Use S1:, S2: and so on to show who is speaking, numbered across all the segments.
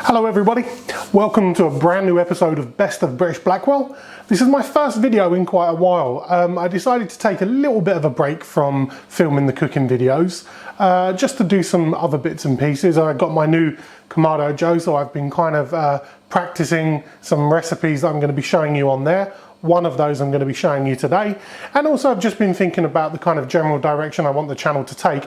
S1: Hello everybody, welcome to a brand new episode of Best of British Blackwell. This is my first video in quite a while. I decided to take a little bit of a break from filming the cooking videos, just to do some other bits and pieces. I got my new Kamado Joe, so I've been kind of practicing some recipes that I'm going to be showing you on there. One of those I'm going to be showing you today, and also I've just been thinking about the kind of general direction I want the channel to take,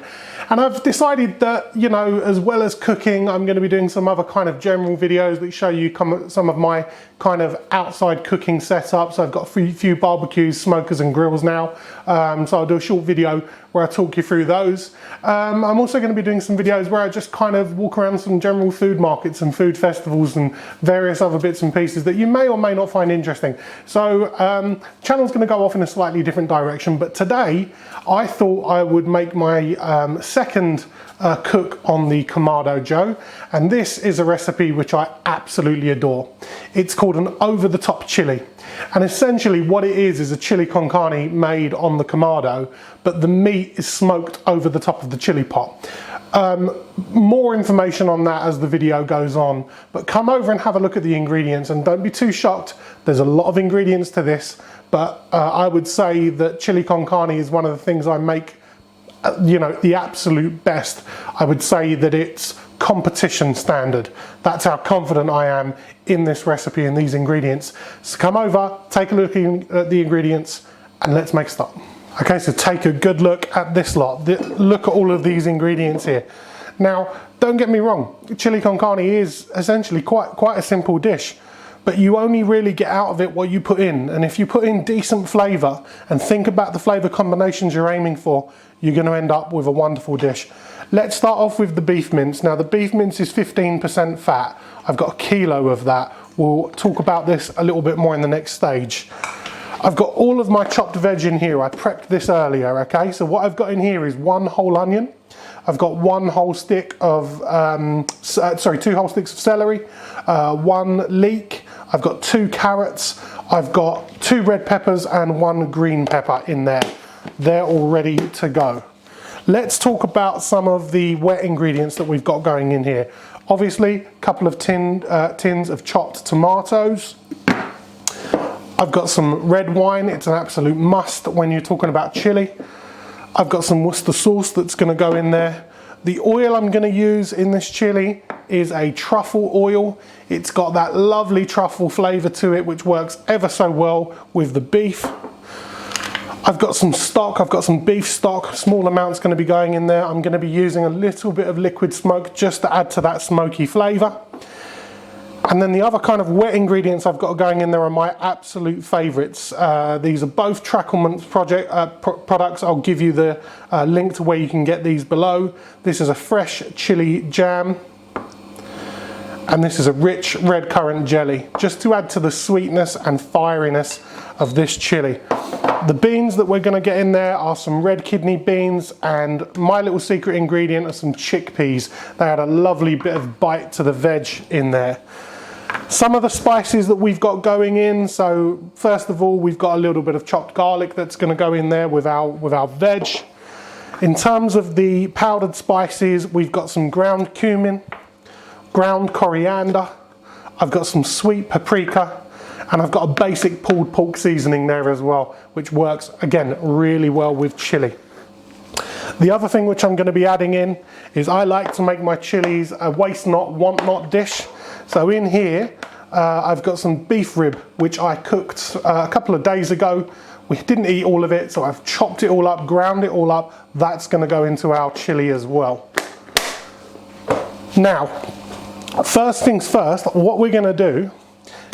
S1: and I've decided that, you know, as well as cooking, I'm going to be doing some other kind of general videos that show you some of my kind of outside cooking setups. I've got a few barbecues, smokers and grills now, so I'll do a short video where I talk you through those. I'm also going to be doing some videos where I just kind of walk around some general food markets and food festivals and various other bits and pieces that you may or may not find interesting. So channel's going to go off in a slightly different direction, but today I thought I would make my second cook on the Kamado Joe, and this is a recipe which I absolutely adore. It's called an over-the-top chili, and essentially what it is a chili con carne made on the Kamado, but the meat is smoked over the top of the chili pot. More information on that as the video goes on, but come over and have a look at the ingredients and don't be too shocked. There's a lot of ingredients to this, but I would say that chili con carne is one of the things I make, you know, the absolute best. I would say that it's competition standard. That's how confident I am in this recipe and these ingredients. So come over, take a look at the ingredients, and let's make a start. Okay, so take a good look at this lot. Look at all of these ingredients here. Now, don't get me wrong, chili con carne is essentially quite a simple dish, but you only really get out of it what you put in. And if you put in decent flavour and think about the flavour combinations you're aiming for, you're going to end up with a wonderful dish. Let's start off with the beef mince. Now, the beef mince is 15% fat. I've got a kilo of that. We'll talk about this a little bit more in the next stage. I've got all of my chopped veg in here. I prepped this earlier, okay? So what I've got in here is one whole onion. I've got one whole stick of, 2 whole sticks of celery, 1 leek. I've got 2 carrots. I've got 2 red peppers and 1 green pepper in there. They're all ready to go. Let's talk about some of the wet ingredients that we've got going in here. Obviously, a couple of tins of chopped tomatoes. I've got some red wine. It's an absolute must when you're talking about chili. I've got some Worcestershire sauce that's going to go in there. The oil I'm going to use in this chili is a truffle oil. It's got that lovely truffle flavour to it, which works ever so well with the beef. I've got some stock. I've got some beef stock. Small amounts going to be going in there. I'm going to be using a little bit of liquid smoke just to add to that smoky flavour. And then the other kind of wet ingredients I've got going in there are my absolute favourites. These are both Tracklements products. I'll give you the link to where you can get these below. This is a fresh chili jam, and this is a rich redcurrant jelly, just to add to the sweetness and fieriness of this chili. The beans that we're going to get in there are some red kidney beans, and my little secret ingredient are some chickpeas. They add a lovely bit of bite to the veg in there. Some of the spices that we've got going in, so first of all, we've got a little bit of chopped garlic that's going to go in there with our veg. In terms of the powdered spices, we've got some ground cumin, ground coriander, I've got some sweet paprika, and I've got a basic pulled pork seasoning there as well, which works, again, really well with chili. The other thing which I'm going to be adding in is I like to make my chilies a waste not, want not dish. So in here, I've got some beef rib, which I cooked a couple of days ago. We didn't eat all of it, so I've chopped it all up, ground it all up. That's going to go into our chili as well. Now, first things first, what we're going to do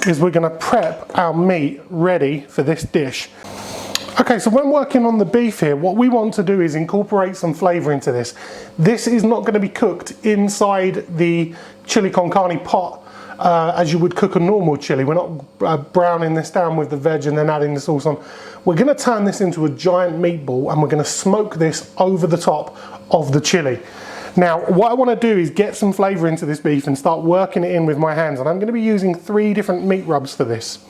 S1: is we're going to prep our meat ready for this dish. Okay, so when working on the beef here, what we want to do is incorporate some flavour into this. This is not going to be cooked inside the chili con carne pot as you would cook a normal chili. We're not browning this down with the veg and then adding the sauce on. We're going to turn this into a giant meatball, and we're going to smoke this over the top of the chili. Now, what I want to do is get some flavour into this beef and start working it in with my hands, and I'm going to be using 3 different meat rubs for this.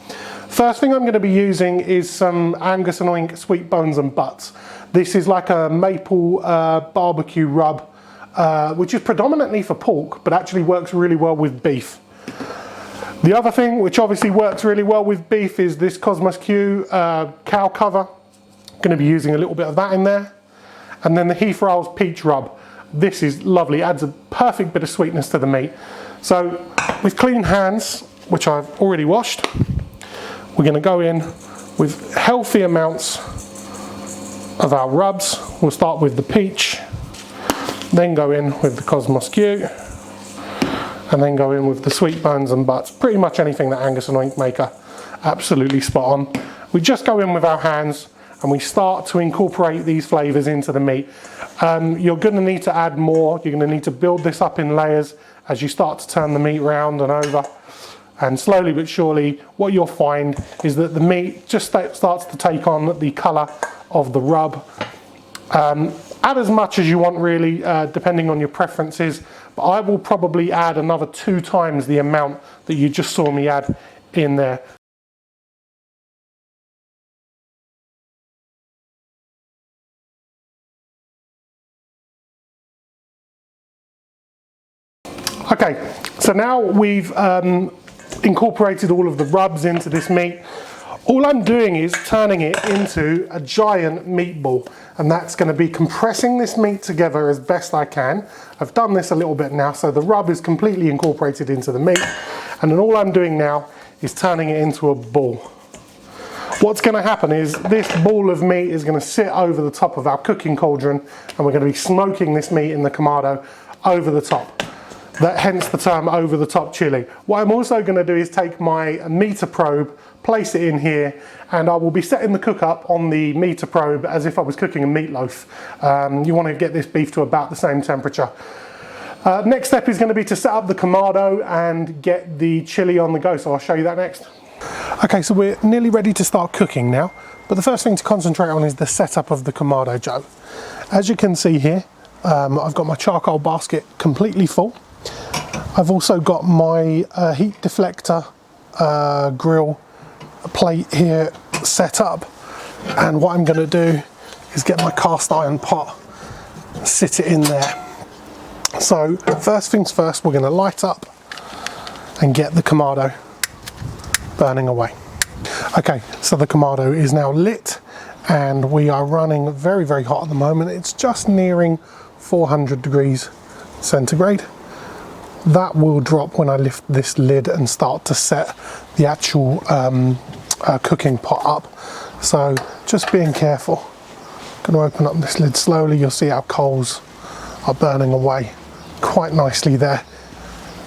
S1: First thing I'm going to be using is some Angus and Oink sweet bones and butts. This is like a maple barbecue rub, which is predominantly for pork, but actually works really well with beef. The other thing which obviously works really well with beef is this Cosmos Q cow cover. Going to be using a little bit of that in there. And then the Heath Rails peach rub. This is lovely, adds a perfect bit of sweetness to the meat. So with clean hands, which I've already washed, we're going to go in with healthy amounts of our rubs. We'll start with the peach, then go in with the Cosmos Q, and then go in with the sweet bones and butts. Pretty much anything that Angus and Oink make are absolutely spot on. We just go in with our hands and we start to incorporate these flavours into the meat. You're going to need to add more. You're going to need to build this up in layers as you start to turn the meat round and over. And slowly but surely, what you'll find is that the meat just starts to take on the colour of the rub. Add as much as you want really, depending on your preferences, but I will probably add another 2 times the amount that you just saw me add in there. Okay, so now we've incorporated all of the rubs into this meat. All I'm doing is turning it into a giant meatball, and that's going to be compressing this meat together as best I can. I've done this a little bit now, so the rub is completely incorporated into the meat, and then all I'm doing now is turning it into a ball. What's going to happen is this ball of meat is going to sit over the top of our cooking cauldron, and we're going to be smoking this meat in the Kamado over the top. Hence the term over the top chili. What I'm also going to do is take my meter probe, place it in here, and I will be setting the cook up on the meter probe as if I was cooking a meatloaf. You want to get this beef to about the same temperature. Next step is going to be to set up the Kamado and get the chili on the go, so I'll show you that next. Okay, so we're nearly ready to start cooking now, but the first thing to concentrate on is the setup of the Kamado Joe. As you can see here, I've got my charcoal basket completely full. I've also got my heat deflector grill plate here set up, and what I'm going to do is get my cast iron pot, sit it in there. So first things first, we're going to light up and get the Kamado burning away. Okay, so the Kamado is now lit and we are running very, very hot at the moment. It's just nearing 400 degrees centigrade. That will drop when I lift this lid and start to set the actual cooking pot up. So just being careful. I'm going to open up this lid slowly. You'll see our coals are burning away quite nicely there.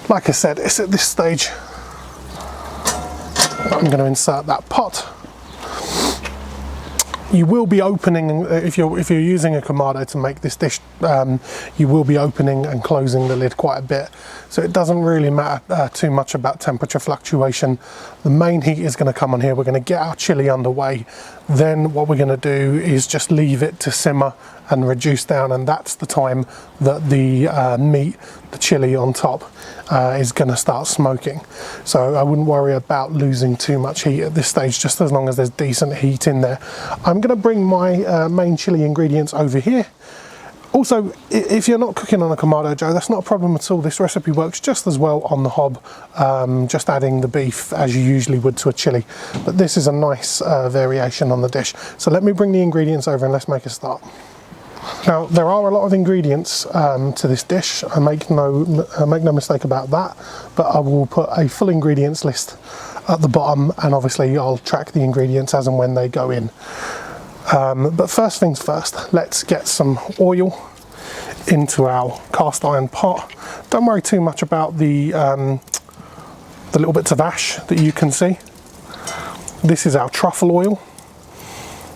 S1: Like I said, it's at this stage I'm going to insert that pot. You will be opening, if you're using a Kamado to make this dish, you will be opening and closing the lid quite a bit. So it doesn't really matter too much about temperature fluctuation. The main heat is going to come on here. We're going to get our chili underway. Then what we're going to do is just leave it to simmer and reduce down, and that's the time that the meat, the chili on top, is going to start smoking. So I wouldn't worry about losing too much heat at this stage, just as long as there's decent heat in there. I'm going to bring my main chili ingredients over here. Also, if you're not cooking on a Kamado Joe, that's not a problem at all. This recipe works just as well on the hob, just adding the beef as you usually would to a chili. But this is a nice variation on the dish. So let me bring the ingredients over and let's make a start. Now, there are a lot of ingredients to this dish. I make no mistake about that, but I will put a full ingredients list at the bottom, and obviously I'll track the ingredients as and when they go in. But first things first, let's get some oil into our cast iron pot. Don't worry too much about the little bits of ash that you can see. This is our truffle oil.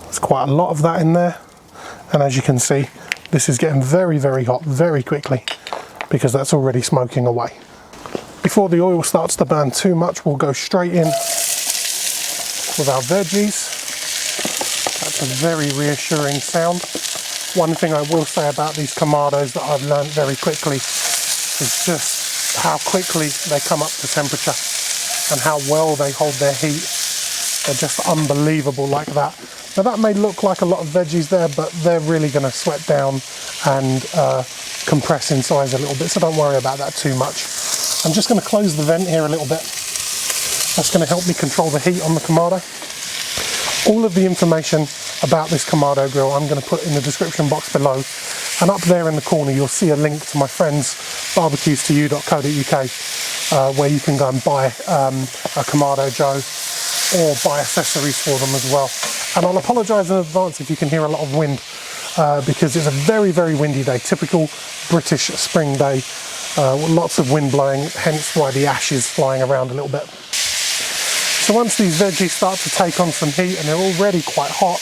S1: There's quite a lot of that in there. And as you can see, this is getting very, very hot very quickly because that's already smoking away. Before the oil starts to burn too much, we'll go straight in with our veggies. That's a very reassuring sound. One thing I will say about these Kamados that I've learned very quickly is just how quickly they come up to temperature and how well they hold their heat. They're just unbelievable like that. Now that may look like a lot of veggies there, but they're really going to sweat down and compress in size a little bit, so don't worry about that too much. I'm just going to close the vent here a little bit That's going to help me control the heat on the Kamado. All of the information about this Kamado grill I'm going to put in the description box below, and up there in the corner you'll see a link to my friends BBQs2u.co.uk where you can go and buy a Kamado Joe or buy accessories for them as well. And I'll apologise in advance if you can hear a lot of wind because it's a very, very windy day, typical British spring day, lots of wind blowing, hence why the ash is flying around a little bit. So once these veggies start to take on some heat and they're already quite hot,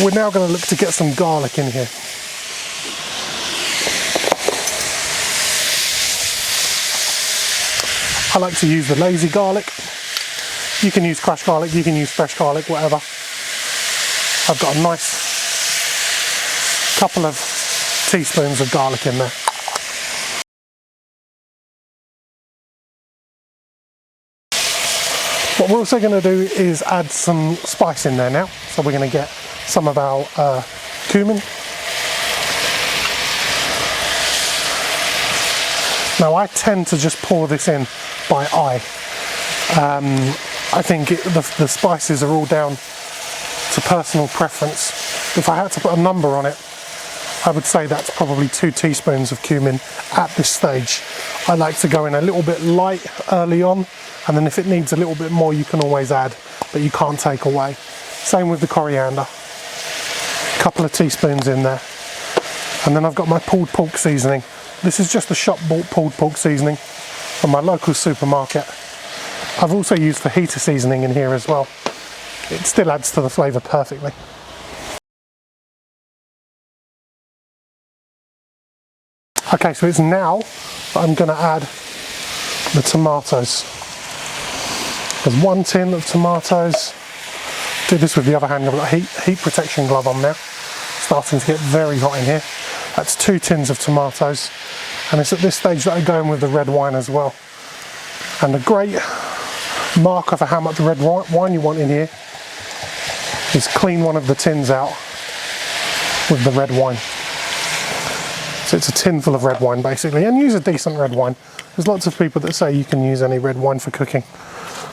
S1: we're now going to look to get some garlic in here. I like to use the lazy garlic. You can use crushed garlic, you can use fresh garlic, whatever. I've got a nice couple of teaspoons of garlic in there. What we're also going to do is add some spice in there now. So we're going to get some of our cumin. Now I tend to just pour this in by eye. I think the spices are all down to personal preference. If I had to put a number on it, I would say that's probably 2 teaspoons of cumin at this stage. I like to go in a little bit light early on, and then if it needs a little bit more you can always add, but you can't take away. Same with the coriander. A couple of teaspoons in there. And then I've got my pulled pork seasoning. This is just the shop bought pulled pork seasoning from my local supermarket. I've also used fajita seasoning in here as well. It still adds to the flavour perfectly. Okay, so it's now that I'm going to add the tomatoes. There's 1 tin of tomatoes. Do this with the other hand. I've got a heat protection glove on now. Starting to get very hot in here. That's 2 tins of tomatoes. And it's at this stage that I go in with the red wine as well. And a great marker for how much red wine you want in here is clean one of the tins out with the red wine. So it's a tin full of red wine basically, and use a decent red wine. There's lots of people that say you can use any red wine for cooking,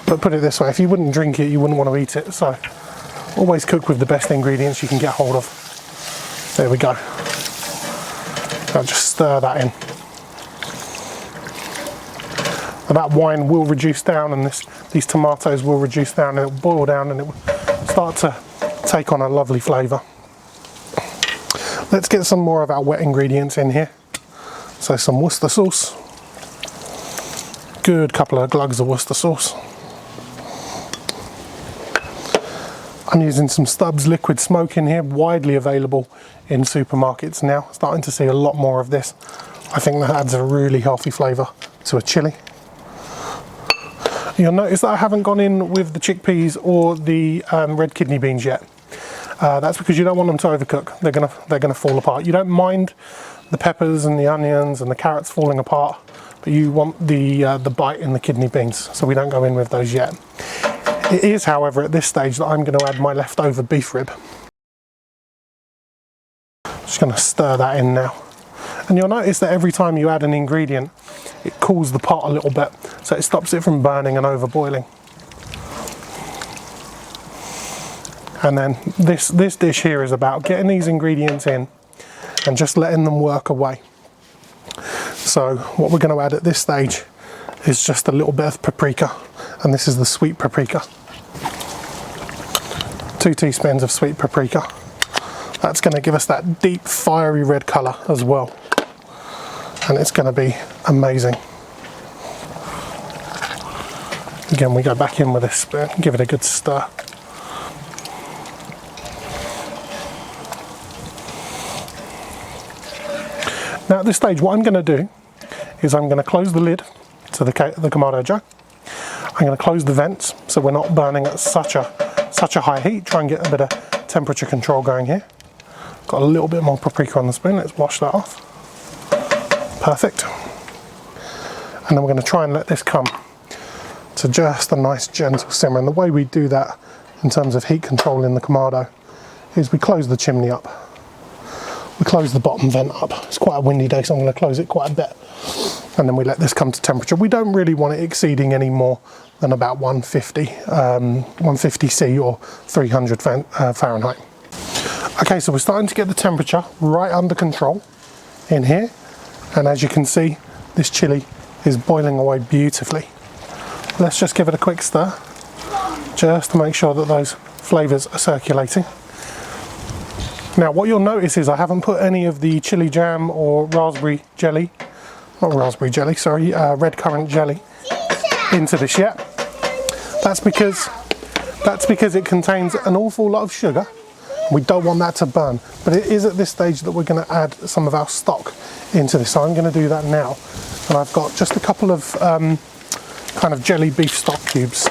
S1: but put it this way, if you wouldn't drink it you wouldn't want to eat it, so always cook with the best ingredients you can get hold of. There we go. I'll just stir that in. And that wine will reduce down, and these tomatoes will reduce down, and it will boil down and it will start to take on a lovely flavour. Let's get some more of our wet ingredients in here. So some Worcester sauce. Good couple of glugs of Worcester sauce. I'm using some Stubbs liquid smoke in here, widely available in supermarkets now. Starting to see a lot more of this. I think that adds a really healthy flavour to a chilli. You'll notice that I haven't gone in with the chickpeas or the red kidney beans yet. That's because you don't want them to overcook. They're gonna fall apart. You don't mind the peppers and the onions and the carrots falling apart, but you want the bite in the kidney beans, so we don't go in with those yet. It is, however, at this stage that I'm going to add my leftover beef rib. Just going to stir that in now. And you'll notice that every time you add an ingredient, it cools the pot a little bit, so it stops it from burning and overboiling. And then this dish here is about getting these ingredients in and just letting them work away. So what we're going to add at this stage is just a little bit of paprika, and this is the sweet paprika. 2 teaspoons of sweet paprika. That's going to give us that deep fiery red colour as well, and it's going to be amazing. Again, we go back in with this spoon, give it a good stir. Now at this stage what I'm going to do is I'm going to close the lid to the Kamado Joe. I'm going to close the vents so we're not burning at such a high heat. Try and get a bit of temperature control going here. Got a little bit more paprika on the spoon, let's wash that off. Perfect. And then we're going to try and let this come to just a nice gentle simmer. And the way we do that in terms of heat control in the Kamado is we close the chimney up. We close the bottom vent up. It's quite a windy day, so I'm going to close it quite a bit. And then we let this come to temperature. We don't really want it exceeding any more than about 150, 150 C or 300 Fahrenheit. Okay, so we're starting to get the temperature right under control in here, and as you can see, this chili is boiling away beautifully. Let's just give it a quick stir, just to make sure that those flavours are circulating. Now what you'll notice is I haven't put any of the chili jam or raspberry jelly, not raspberry jelly, sorry, redcurrant jelly into this yet. That's because it contains an awful lot of sugar. We don't want that to burn, but it is at this stage that we're going to add some of our stock into this. So I'm going to do that now, and I've got just a couple of kind of jelly beef stock cubes.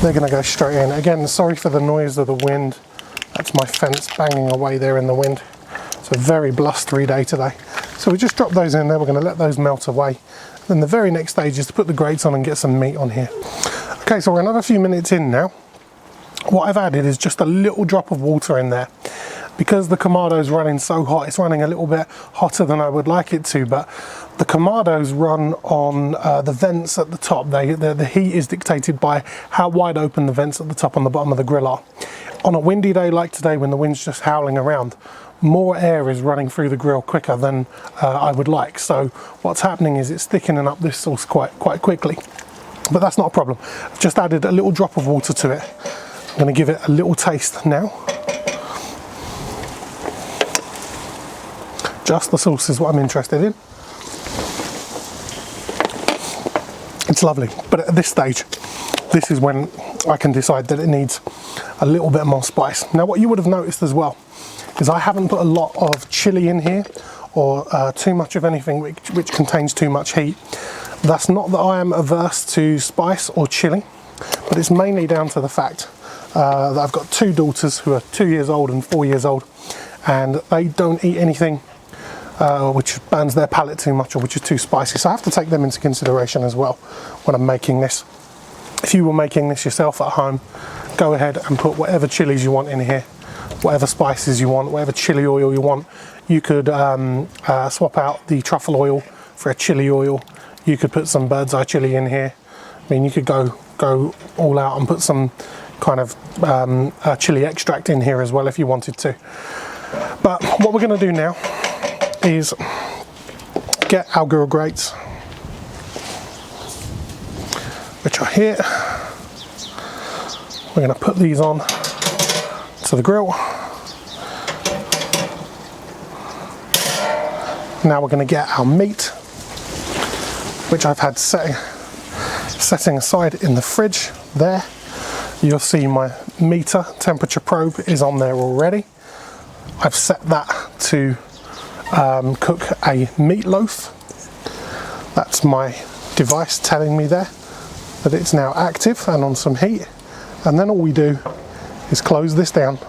S1: They're going to go straight in. Again, sorry for the noise of the wind. That's my fence banging away there in the wind. It's a very blustery day today. So we just drop those in there. We're going to let those melt away. Then the very next stage is to put the grates on and get some meat on here. Okay, so we're another few minutes in now. What I've added is just a little drop of water in there. Because the Kamado is running so hot, it's running a little bit hotter than I would like it to, but the Kamados run on the vents at the top. The heat is dictated by how wide open the vents at the top and the bottom of the grill are. On a windy day like today, when the wind's just howling around, more air is running through the grill quicker than I would like. So what's happening is it's thickening up this sauce quite quickly. But that's not a problem. I've just added a little drop of water to it. I'm going to give it a little taste now. Just the sauce is what I'm interested in. It's lovely, but at this stage, this is when I can decide that it needs a little bit more spice. Now what you would have noticed as well is I haven't put a lot of chili in here, or too much of anything which contains too much heat. That's not that I am averse to spice or chili, but it's mainly down to the fact that I've got two daughters who are 2 years old and 4 years old, and they don't eat anything which burns their palate too much or which is too spicy. So I have to take them into consideration as well when I'm making this. If you were making this yourself at home, go ahead and put whatever chilies you want in here, whatever spices you want, whatever chili oil you want. You could swap out the truffle oil for a chili oil. You could put some bird's eye chili in here. I mean, you could go all out and put some kind of chili extract in here as well if you wanted to. But what we're going to do now is get our grill grates, which are here. We're going to put these on to the grill. Now we're going to get our meat, which I've had setting aside in the fridge there. You'll see my meter temperature probe is on there already. I've set that to cook a meatloaf. That's my device telling me there that it's now active and on some heat. And then all we do is close this down,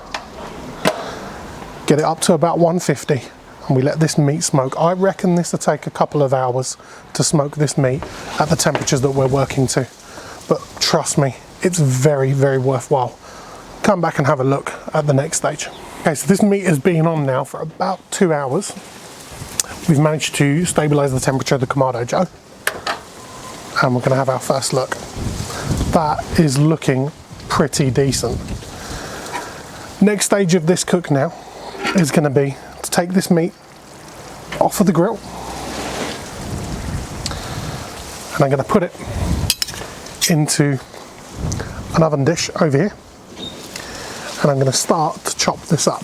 S1: get it up to about 150, and we let this meat smoke. I reckon this will take a couple of hours to smoke this meat at the temperatures that we're working to. But trust me, it's very, very worthwhile. Come back and have a look at the next stage. Okay, so this meat has been on now for about 2 hours. We've managed to stabilise the temperature of the Kamado Joe, and we're going to have our first look. That is looking pretty decent. Next stage of this cook now is going to be to take this meat off of the grill, and I'm going to put it into an oven dish over here, and I'm going to start to chop this up.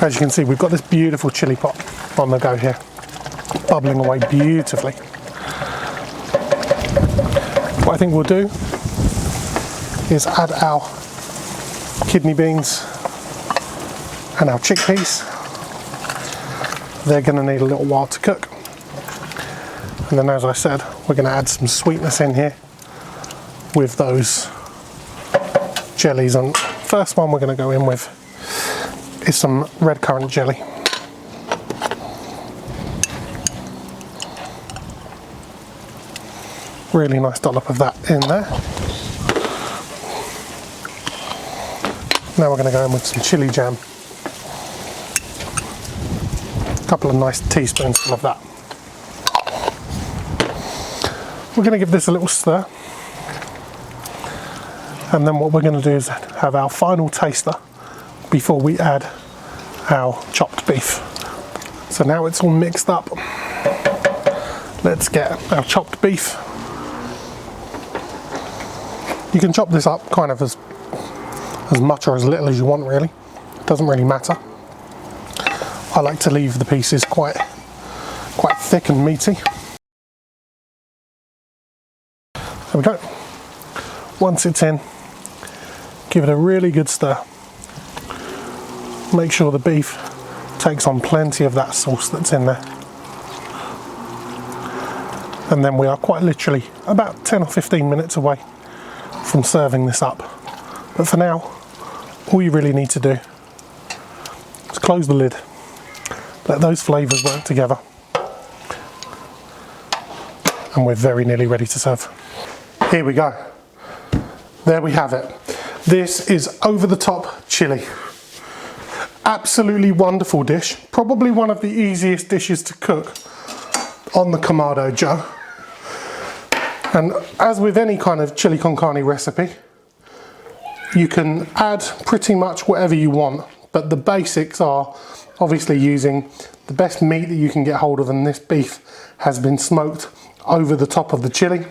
S1: As you can see, we've got this beautiful chili pot on the go here, bubbling away beautifully. What I think we'll do is add our kidney beans and our chickpeas. They're going to need a little while to cook. And then, as I said, we're going to add some sweetness in here with those jellies. And first one we're going to go in with is some redcurrant jelly. Really nice dollop of that in there. Now we're going to go in with some chili jam. couple of nice teaspoons of that. We're going to give this a little stir, and then what we're going to do is have our final taster before we add our chopped beef. So now it's all mixed up. Let's get our chopped beef. You can chop this up kind of as much or as little as you want, really. It doesn't really matter. I like to leave the pieces quite thick and meaty. There we go. Once it's in, give it a really good stir. Make sure the beef takes on plenty of that sauce that's in there. And then we are quite literally about 10 or 15 minutes away from serving this up. But for now, all you really need to do is close the lid, let those flavours work together, and we're very nearly ready to serve. Here we go. There we have it. This is over the top chili. Absolutely wonderful dish. Probably one of the easiest dishes to cook on the Kamado Joe. And as with any kind of chili con carne recipe, you can add pretty much whatever you want, but the basics are obviously using the best meat that you can get hold of, and this beef has been smoked over the top of the chili.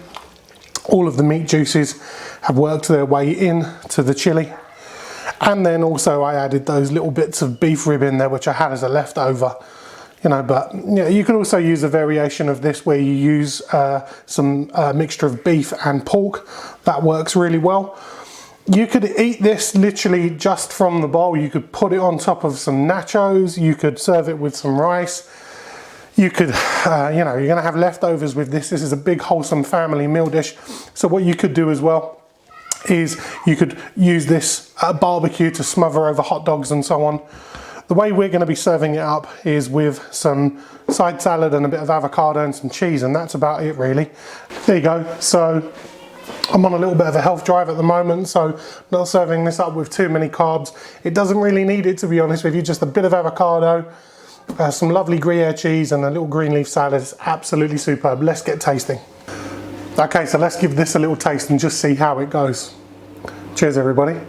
S1: All of the meat juices have worked their way into the chili. And then also I added those little bits of beef rib in there, which I had as a leftover, you know, but you can also use a variation of this where you use some mixture of beef and pork. That works really well. You could eat this literally just from the bowl. You could put it on top of some nachos. You could serve it with some rice. You could, you know, you're going to have leftovers with this. This is a big wholesome family meal dish. So what you could do as well is you could use this barbecue to smother over hot dogs and so on. The way we're going to be serving it up is with some side salad and a bit of avocado and some cheese, and that's about it really. There you go. So I'm on a little bit of a health drive at the moment, so not serving this up with too many carbs. It doesn't really need it, to be honest with you. Just a bit of avocado, some lovely Gruyere cheese and a little green leaf salad. It's absolutely superb. Let's get tasting. Okay, so let's give this a little taste and just see how it goes. Cheers everybody.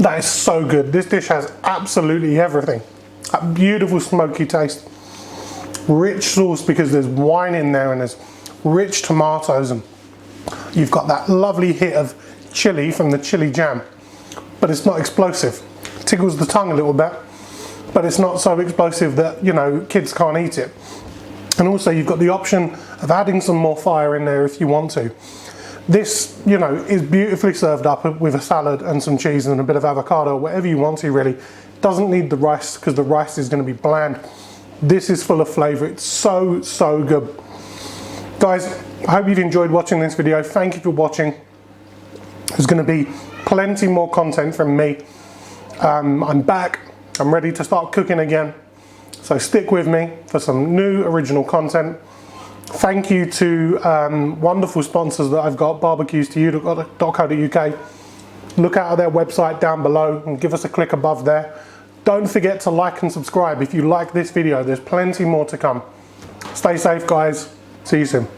S1: That is so good. This dish has absolutely everything. A beautiful smoky taste. Rich sauce because there's wine in there, and there's rich tomatoes, and you've got that lovely hit of chili from the chili jam, but it's not explosive. Tickles the tongue a little bit, but it's not so explosive that, you know, kids can't eat it. And also you've got the option of adding some more fire in there if you want to. This, you know, is beautifully served up with a salad and some cheese and a bit of avocado, whatever you want to really. Doesn't need the rice because the rice is going to be bland. This is full of flavour. It's so, so good. Guys, I hope you've enjoyed watching this video. Thank you for watching. There's going to be plenty more content from me. I'm back. I'm ready to start cooking again. So stick with me for some new original content. Thank you to wonderful sponsors that I've got, BBQs2u.co.uk. Look out at their website down below and give us a click above there. Don't forget to like and subscribe if you like this video. There's plenty more to come. Stay safe, guys. See you soon.